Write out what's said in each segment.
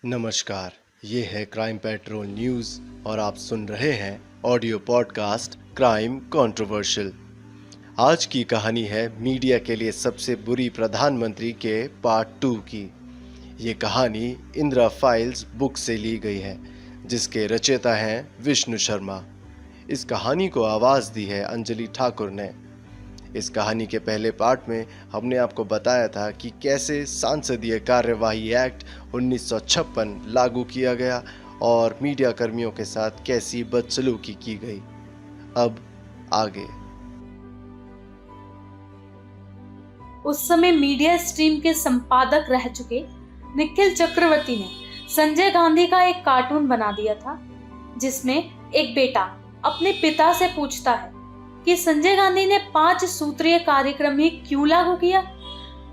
नमस्कार, ये है क्राइम पेट्रोल न्यूज़ और आप सुन रहे हैं ऑडियो पॉडकास्ट क्राइम कंट्रोवर्शियल। आज की कहानी है मीडिया के लिए सबसे बुरी प्रधानमंत्री के पार्ट 2 की। ये कहानी इंदिरा फाइल्स बुक से ली गई है, जिसके रचयिता हैं विष्णु शर्मा। इस कहानी को आवाज़ दी है अंजलि ठाकुर ने। इस कहानी के पहले पार्ट में हमने आपको बताया था कि कैसे सांसदीय कार्यवाही एक्ट 1956 लागू किया गया और मीडिया कर्मियों के साथ कैसी बदसलूकी की गई। अब आगे। उस समय मीडिया स्ट्रीम के संपादक रह चुके निखिल चक्रवर्ती ने संजय गांधी का एक कार्टून बना दिया था, जिसमें एक बेटा अपने पिता से पूछता है कि संजय गांधी ने 5 सूत्रीय कार्यक्रम ही क्यों लागू किया।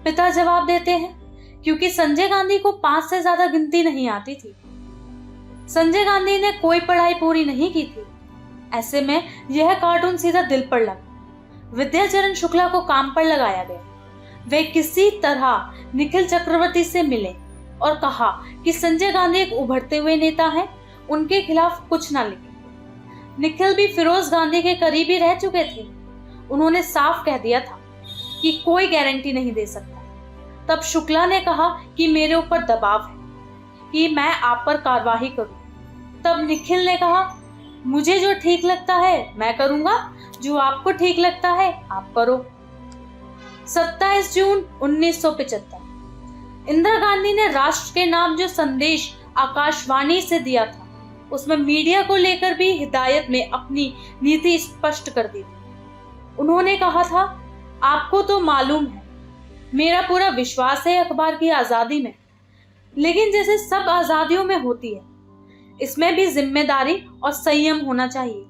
पिता जवाब देते हैं, क्योंकि संजय गांधी को 5 से ज्यादा गिनती नहीं आती थी। संजय गांधी ने कोई पढ़ाई पूरी नहीं की थी। ऐसे में यह कार्टून सीधा दिल पर लगा। विद्याचरण शुक्ला को काम पर लगाया गया। वे किसी तरह निखिल चक्रवर्ती से मिले और कहा कि संजय गांधी एक उभरते हुए नेता हैं, उनके खिलाफ कुछ ना लिखें। निखिल भी फिरोज गांधी के करीबी रह चुके थे। उन्होंने साफ कह दिया था कि कोई गारंटी नहीं दे सकता। तब शुक्ला ने कहा कि मेरे ऊपर दबाव है कि मैं आप पर कार्रवाई करूं। तब निखिल ने कहा, मुझे जो ठीक लगता है मैं करूंगा, जो आपको ठीक लगता है आप करो। 27 जून 1975 इंदिरा गांधी ने राष्ट्र के नाम जो संदेश आकाशवाणी से दिया था, उसमें मीडिया को लेकर भी हिदायत में अपनी नीति स्पष्ट कर दी थी। उन्होंने कहा था, आपको तो मालूम है, मेरा पूरा विश्वास है अखबार की आजादी में, लेकिन जैसे सब आजादियों में होती है, इसमें भी जिम्मेदारी और संयम होना चाहिए।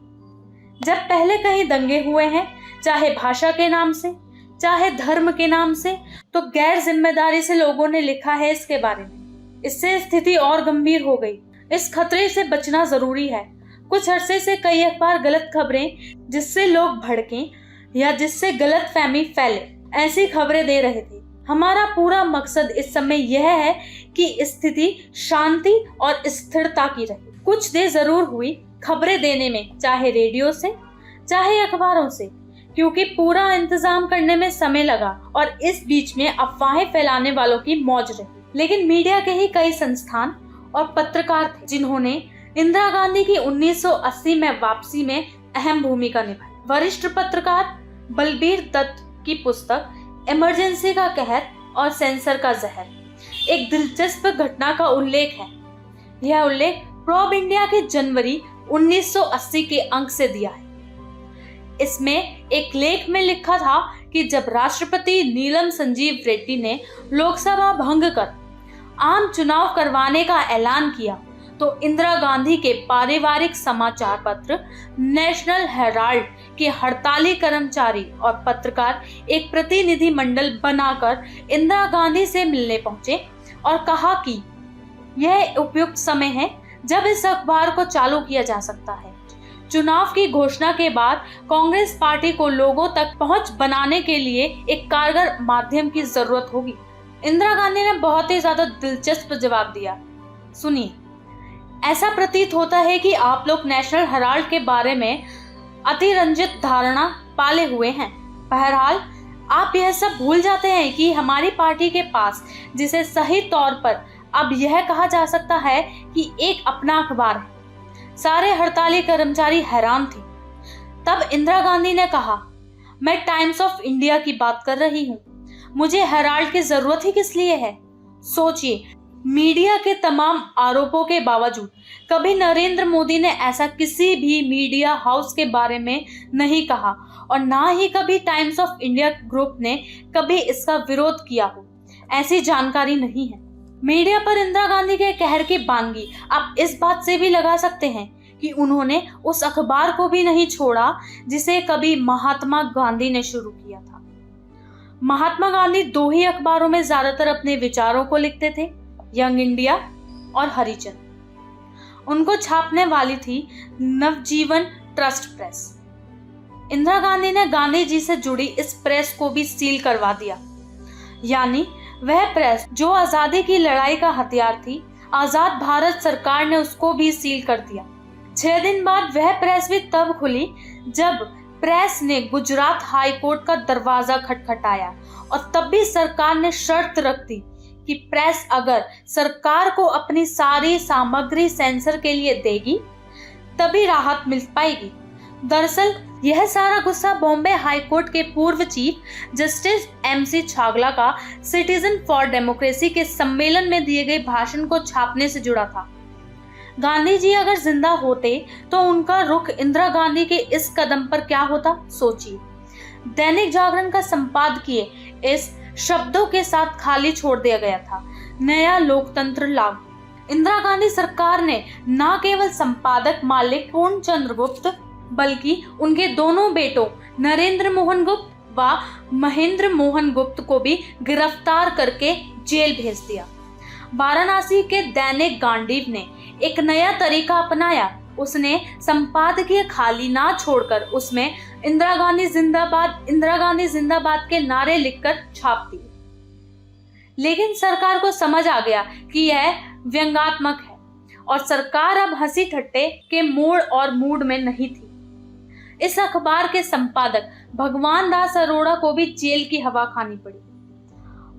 जब पहले कहीं दंगे हुए हैं, चाहे भाषा के नाम से, चाहे धर्म के नाम से, तो गैर जिम्मेदारी से लोगों ने लिखा है इसके बारे में। इससे स्थिति और गंभीर हो गई। इस खतरे से बचना जरूरी है। कुछ अरसे से कई अखबार गलत खबरें, जिससे लोग भड़कें या जिससे गलत फहमी फैले, ऐसी खबरें दे रहे थे। हमारा पूरा मकसद इस समय यह है कि स्थिति शांति और स्थिरता की रहे। कुछ देर जरूर हुई खबरें देने में, चाहे रेडियो से चाहे अखबारों से, क्योंकि पूरा इंतजाम करने में समय लगा और इस बीच में अफवाहें फैलाने वालों की मौज रही। लेकिन मीडिया के ही कई संस्थान और पत्रकार थे जिन्होंने इंदिरा गांधी की 1980 में वापसी में अहम भूमिका निभाई। वरिष्ठ पत्रकार बलबीर दत्त की पुस्तक इमरजेंसी का कहर और सेंसर का जहर एक दिलचस्प घटना का उल्लेख है। यह उल्लेख प्रोब इंडिया के जनवरी 1980 के अंक से दिया है। इसमें एक लेख में लिखा था कि जब राष्ट्रपति नीलम संजीव रेड्डी ने लोकसभा भंग कर आम चुनाव करवाने का ऐलान किया, तो इंदिरा गांधी के पारिवारिक समाचार पत्र नेशनल हेराल्ड के हड़ताली कर्मचारी और पत्रकार एक प्रतिनिधि मंडल बनाकर इंदिरा गांधी से मिलने पहुंचे और कहा कि यह उपयुक्त समय है जब इस अखबार को चालू किया जा सकता है। चुनाव की घोषणा के बाद कांग्रेस पार्टी को लोगों तक पहुंच बनाने के लिए एक कारगर माध्यम की जरूरत होगी। इंदिरा गांधी ने बहुत ही ज्यादा दिलचस्प जवाब दिया। सुनिए, ऐसा प्रतीत होता है कि आप लोग नेशनल हेराल्ड के बारे में अतिरंजित धारणा पाले हुए हैं। बहरहाल आप यह सब भूल जाते हैं कि हमारी पार्टी के पास, जिसे सही तौर पर अब यह कहा जा सकता है कि एक अपना अखबार है। सारे हड़ताली कर्मचारी हैरान थे। तब इंदिरा गांधी ने कहा, मैं टाइम्स ऑफ इंडिया की बात कर रही हूँ, मुझे हेराल्ड की जरूरत ही किस लिए है। सोचिए, मीडिया के तमाम आरोपों के बावजूद कभी नरेंद्र मोदी ने ऐसा किसी भी मीडिया हाउस के बारे में नहीं कहा और ना ही कभी टाइम्स ऑफ इंडिया ग्रुप ने कभी इसका विरोध किया हो, ऐसी जानकारी नहीं है। मीडिया पर इंदिरा गांधी के कहर की बानगी आप इस बात से भी लगा सकते हैं कि उन्होंने उस अखबार को भी नहीं छोड़ा जिसे कभी महात्मा गांधी ने शुरू किया था। महात्मा गांधी 2 ही अखबारों में ज्यादातर अपने विचारों को लिखते थे, यंग इंडिया और हरिजन। उनको छापने वाली थी नवजीवन ट्रस्ट प्रेस। इंदिरा गांधी ने गांधी जी से जुड़ी इस प्रेस को भी सील करवा दिया, यानी वह प्रेस जो आजादी की लड़ाई का हथियार थी, आजाद भारत सरकार ने उसको भी सील कर दिया। 6 दिन बाद वह प्रेस भी तब खुली जब प्रेस ने गुजरात हाई कोर्ट का दरवाजा खटखटाया और तब भी सरकार ने शर्त रख दी कि प्रेस अगर सरकार को अपनी सारी सामग्री सेंसर के लिए देगी तभी राहत मिल पाएगी। दरअसल यह सारा गुस्सा बॉम्बे हाई कोर्ट के पूर्व चीफ जस्टिस MC छागला का सिटीजन फॉर डेमोक्रेसी के सम्मेलन में दिए गए भाषण को छापने से जुड़ा था। गांधी जी अगर जिंदा होते तो उनका रुख इंदिरा गांधी के इस कदम पर क्या होता, सोचिए। दैनिक जागरण का संपादकीय इस शब्दों के साथ खाली छोड़ दिया गया था, नया लोकतंत्र लागू। इंदिरा गांधी सरकार ने न केवल संपादक मालिक पूर्ण चंद्र गुप्त बल्कि उनके दोनों बेटों नरेंद्र मोहन गुप्त व महेंद्र मोहन गुप्त को भी गिरफ्तार करके जेल भेज दिया। वाराणसी के दैनिक गांडीव ने एक नया तरीका अपनाया। उसने संपादकीय खाली ना छोड़कर उसमें इंदिरा गांधी जिंदाबाद के नारे लिखकर छाप दिए। लेकिन सरकार को समझ आ गया कि यह व्यंग्यात्मक है और सरकार अब हंसी ठट्टे के मूड में नहीं थी। इस अखबार के संपादक भगवान दास अरोड़ा को भी जेल की हवा खानी पड़ी।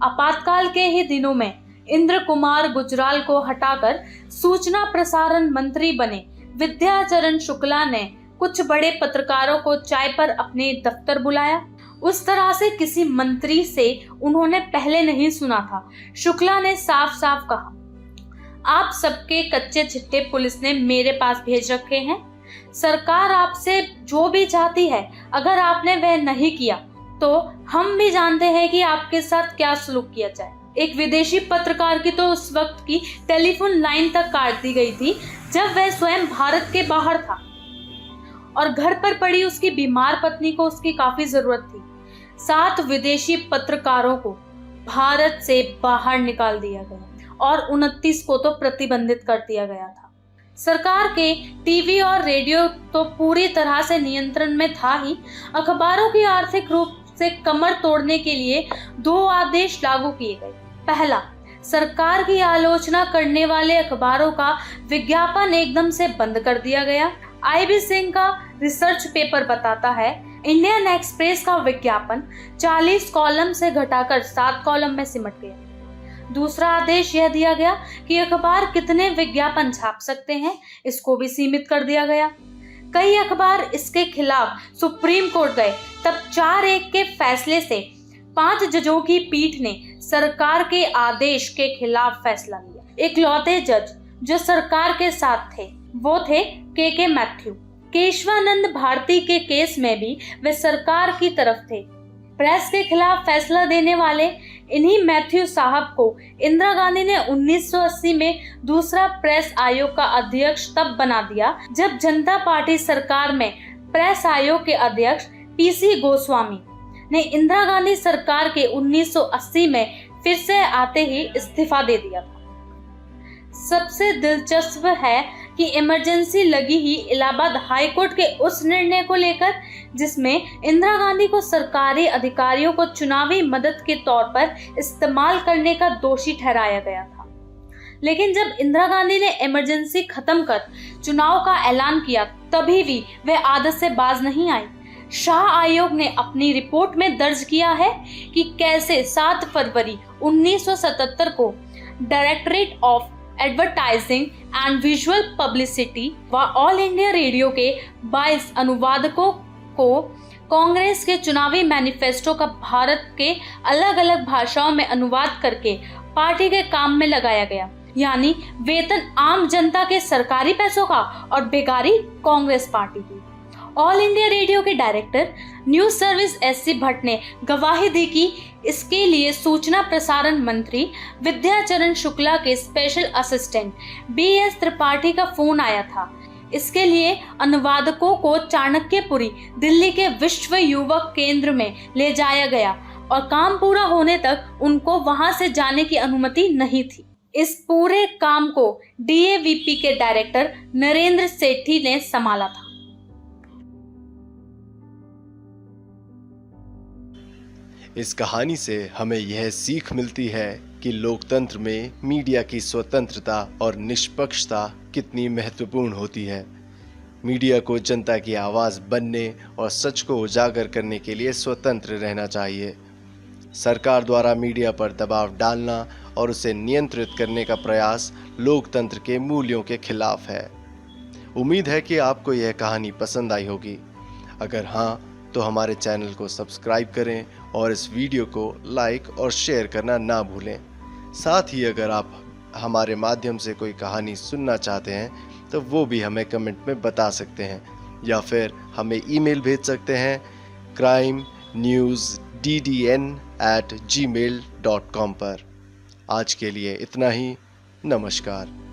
आपातकाल के ही दिनों में इंद्र कुमार गुजराल को हटाकर सूचना प्रसारण मंत्री बने विद्याचरण शुक्ला ने कुछ बड़े पत्रकारों को चाय पर अपने दफ्तर बुलाया। उस तरह से किसी मंत्री से उन्होंने पहले नहीं सुना था। शुक्ला ने साफ साफ कहा, आप सबके कच्चे चिट्टे पुलिस ने मेरे पास भेज रखे हैं। सरकार आपसे जो भी चाहती है, अगर आपने वह नहीं किया तो हम भी जानते हैं कि आपके साथ क्या सलूक किया जाए। एक विदेशी पत्रकार की तो उस वक्त की टेलीफोन लाइन तक काट दी गई थी जब वह स्वयं भारत के बाहर था और घर पर पड़ी उसकी बीमार पत्नी को उसकी काफी जरूरत थी। 7 विदेशी पत्रकारों को भारत से बाहर निकाल दिया गया और 29 को तो प्रतिबंधित कर दिया गया था। सरकार के टीवी और रेडियो तो पूरी तरह से नियंत्रण में था ही। अखबारों की आर्थिक रूप से कमर तोड़ने के लिए 2 आदेश लागू किए गए। पहला, सरकार की आलोचना करने वाले अखबारों का विज्ञापन एकदम से बंद कर दिया गया। IB सिंह का रिसर्च पेपर बताता है, इंडियन एक्सप्रेस का विज्ञापन 40 कॉलम से घटाकर 7 कॉलम में सिमट गया। दूसरा आदेश यह दिया गया कि अखबार कितने विज्ञापन छाप सकते हैं, इसको भी सीमित कर दिया गया। कई अखबार इसके खिलाफ सुप्रीम कोर्ट गए। तब 4-1 के फैसले से 5 जजों की पीठ ने सरकार के आदेश के खिलाफ फैसला लिया। इकलौते जज जो सरकार के साथ थे वो थे के मैथ्यू। केशवानंद भारती के केस में भी वे सरकार की तरफ थे। प्रेस के खिलाफ फैसला देने वाले इन्हीं मैथ्यू साहब को इंदिरा गांधी ने 1980 में दूसरा प्रेस आयोग का अध्यक्ष तब बना दिया जब जनता पार्टी सरकार में प्रेस आयोग के अध्यक्ष PC गोस्वामी ने इंदिरा गांधी सरकार के 1980 में फिर से आते ही इस्तीफा दे दिया था। सबसे दिलचस्प है कि इमरजेंसी लगी ही इलाहाबाद हाई कोर्ट के उस निर्णय को लेकर जिसमें इंदिरा गांधी को सरकारी अधिकारियों को चुनावी मदद के तौर पर इस्तेमाल करने का दोषी ठहराया गया था। लेकिन जब इंदिरा गांधी ने इमरजेंसी खत्म कर चुनाव का ऐलान किया तभी भी वे आदत से बाज नहीं आई। शाह आयोग ने अपनी रिपोर्ट में दर्ज किया है कि कैसे 7 फरवरी 1977 को directorate of advertising and visual publicity व ऑल इंडिया रेडियो के 22 अनुवादकों को कांग्रेस के चुनावी मैनिफेस्टो का भारत के अलग अलग भाषाओं में अनुवाद करके पार्टी के काम में लगाया गया। यानी वेतन आम जनता के सरकारी पैसों का और बेगारी कांग्रेस पार्टी की। ऑल इंडिया रेडियो के director news service SC Bhatt ने गवाही दी कि इसके लिए सूचना प्रसारण मंत्री विद्याचरण शुक्ला के स्पेशल असिस्टेंट BS त्रिपाठी का फोन आया था। इसके लिए अनुवादकों को चाणक्यपुरी दिल्ली के विश्व युवक केंद्र में ले जाया गया और काम पूरा होने तक उनको वहां से जाने की अनुमति नहीं थी। इस पूरे काम को DAVP के डायरेक्टर नरेंद्र सेठी ने संभाला था। इस कहानी से हमें यह सीख मिलती है कि लोकतंत्र में मीडिया की स्वतंत्रता और निष्पक्षता कितनी महत्वपूर्ण होती है। मीडिया को जनता की आवाज़ बनने और सच को उजागर करने के लिए स्वतंत्र रहना चाहिए। सरकार द्वारा मीडिया पर दबाव डालना और उसे नियंत्रित करने का प्रयास लोकतंत्र के मूल्यों के खिलाफ है। उम्मीद है कि आपको यह कहानी पसंद आई होगी। अगर हाँ, तो हमारे चैनल को सब्सक्राइब करें और इस वीडियो को लाइक और शेयर करना ना भूलें। साथ ही अगर आप हमारे माध्यम से कोई कहानी सुनना चाहते हैं तो वो भी हमें कमेंट में बता सकते हैं या फिर हमें ईमेल भेज सकते हैं crimenewsddn@gmail.com पर। आज के लिए इतना ही। नमस्कार।